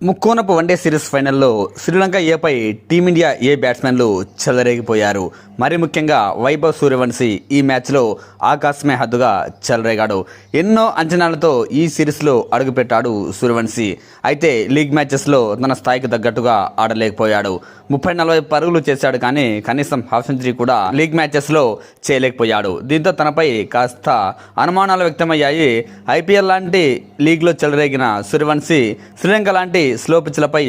ముక్కోనపు one day series ఫైనల్లో Sri Lanka ఏపై team India ఏ బ్యాట్స్మెన్లు చెలరేగిపోయారు. మరి ముఖ్యంగా వైభవ్ సూర్యవంశీ ఈ మ్యాచ్లో ఆకాశమే హద్దుగా చెలరేగాడు. ఎన్నో అంచనాలతో ఈ సిరీస్లో అడుగుపెట్టాడు సూర్యవంశీ. అయితే లీగ్ మ్యాచెస్లో తన స్థాయికి తగ్గట్టుగా ఆడలేకపోయాడు. 30-40 పరుగులు చేశాడు, కానీ కనీసం హాఫ్ సెంచరీ కూడా లీగ్ మ్యాచెస్లో చేయలేకపోయాడు. దీంతో తనపై కాస్త అనుమానాలు వ్యక్తమయ్యాయి. ఐపీఎల్ లాంటి లీగ్లో చెలరేగిన సూర్యవంశీ శ్రీలంక లాంటి స్లో పిచ్లపై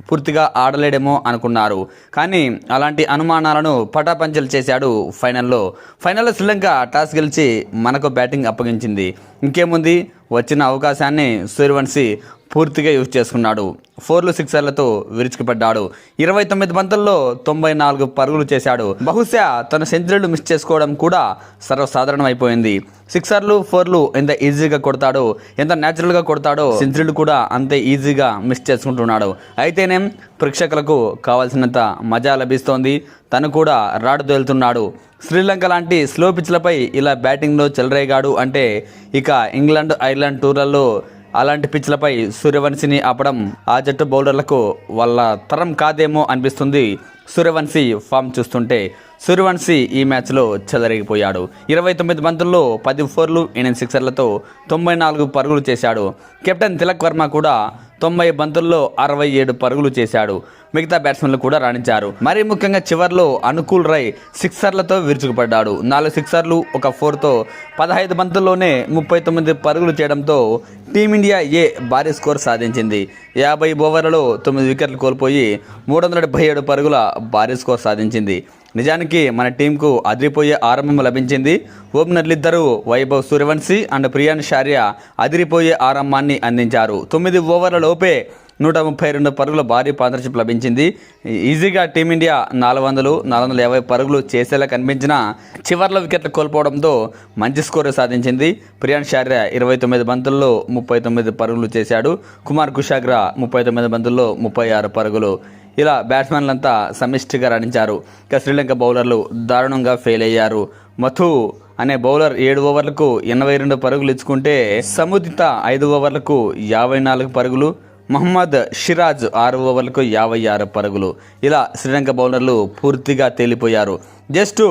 పూర్తిగా ఆడలేడేమో అనుకున్నారు. కానీ అలాంటి అనుమానాలను పటాపంచలు చేశాడు. ఫైనల్లో శ్రీలంక టాస్ గెలిచి మనకు బ్యాటింగ్ అప్పగించింది. ఇంకేముంది, వచ్చిన అవకాశాన్ని సూర్యవంశీ పూర్తిగా యూజ్ చేసుకున్నాడు. 4లు 6లతో విరుచుకుపడ్డాడు. 29 బంతుల్లో 94 పరుగులు చేశాడు. బహుశా తన సెంచరీలు మిస్ చేసుకోవడం కూడా సర్వసాధారణం అయిపోయింది. 6లు 4లు ఎంత ఈజీగా కొడతాడో, ఎంత న్యాచురల్గా కొడతాడో సెంచరీలు కూడా అంతే ఈజీగా మిస్ చేసుకుంటున్నాడు. అయితేనేం ప్రేక్షకులకు కావాల్సినంత మజా లభిస్తోంది. తను కూడా రాడు తేలుతున్నాడు. శ్రీలంక లాంటి స్లో పిచ్లపై ఇలా బ్యాటింగ్లో చెలరేగాడు అంటే ఇక ఇంగ్లాండ్, ఐర్లాండ్ టూర్లలో అలాంటి పిచ్లపై సూర్యవంశీని ఆపడం ఆ జట్టు బౌలర్లకు వాళ్ళ తరం కాదేమో అనిపిస్తుంది. సూర్యవంశీ ఫామ్ చూస్తుంటే సూర్యవంశీ ఈ మ్యాచ్లో చెలరేగిపోయాడు. 29 బంతుల్లో 10 4లు 8 6లతో 94 పరుగులు చేశాడు. కెప్టెన్ తిలక్ వర్మ కూడా 90 బంతుల్లో 67 పరుగులు చేశాడు. మిగతా బ్యాట్స్మెన్లు కూడా రాణించారు. మరీ ముఖ్యంగా చివర్లో అనుకూల్ రై 6లతో విరుచుకుపడ్డాడు. 4 6లు 1 4తో 15 బంతుల్లోనే 39 పరుగులు చేయడంతో టీమిండియా ఏ భారీ స్కోర్ సాధించింది. 50 ఓవర్లలో 9 వికెట్లు కోల్పోయి 377 పరుగుల భారీ స్కోర్ సాధించింది. నిజానికి మన టీంకు అదిరిపోయే ఆరంభం లభించింది. ఓపెనర్లిద్దరూ వైభవ్ సూర్యవంశీ అండ్ ప్రియాన్ షారియా అదిరిపోయే ఆరంభాన్ని అందించారు. 9 ఓవర్ల లోపే 132 పరుగుల భారీ పార్ట్నర్షిప్ లభించింది. ఈజీగా టీమిండియా 400-450 పరుగులు చేసేలా కనిపించిన చివర్లో వికెట్లు కోల్పోవడంతో మంచి స్కోరు సాధించింది. ప్రియాన్ షారియా 29 బంతుల్లో 39 పరుగులు చేశాడు. కుమార్ కుషాగ్రా 39 బంతుల్లో 36 పరుగులు. ఇలా బ్యాట్స్మెన్లంతా సమిష్టిగా రాణించారు. ఇక శ్రీలంక బౌలర్లు దారుణంగా ఫెయిల్ అయ్యారు. మథు అనే బౌలర్ 7 ఓవర్లకు 82 పరుగులు ఇచ్చుకుంటే సముదిత 5 ఓవర్లకు 54 పరుగులు, మహమ్మద్ సిరాజ్ 6 ఓవర్లకు 56 పరుగులు. ఇలా శ్రీలంక బౌలర్లు పూర్తిగా తేలిపోయారు. జస్ట్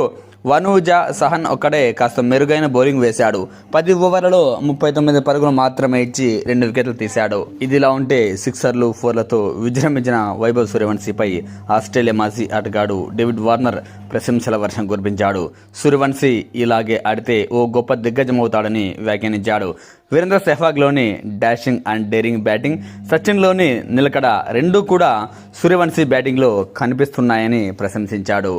వనూజా సహన్ ఒక్కడే కాస్త మెరుగైన బౌలింగ్ వేశాడు. 10 ఓవర్లలో 39 పరుగులు మాత్రమే ఇచ్చి 2 వికెట్లు తీశాడు. ఇదిలా ఉంటే 6లు 4లతో విజృంభించిన వైభవ్ సూర్యవంశీపై ఆస్ట్రేలియా మాజీ ఆటగాడు డేవిడ్ వార్నర్ ప్రశంసల వర్షం కురిపించాడు. సూర్యవంశీ ఇలాగే ఆడితే ఓ గొప్ప దిగ్గజమవుతాడని వ్యాఖ్యానించాడు. వీరేంద్ర సెహ్వాగ్లోని డాషింగ్ అండ్ డేరింగ్ బ్యాటింగ్, సచిన్లోని నిలకడ రెండూ కూడా సూర్యవంశీ బ్యాటింగ్లో కనిపిస్తున్నాయని ప్రశంసించాడు.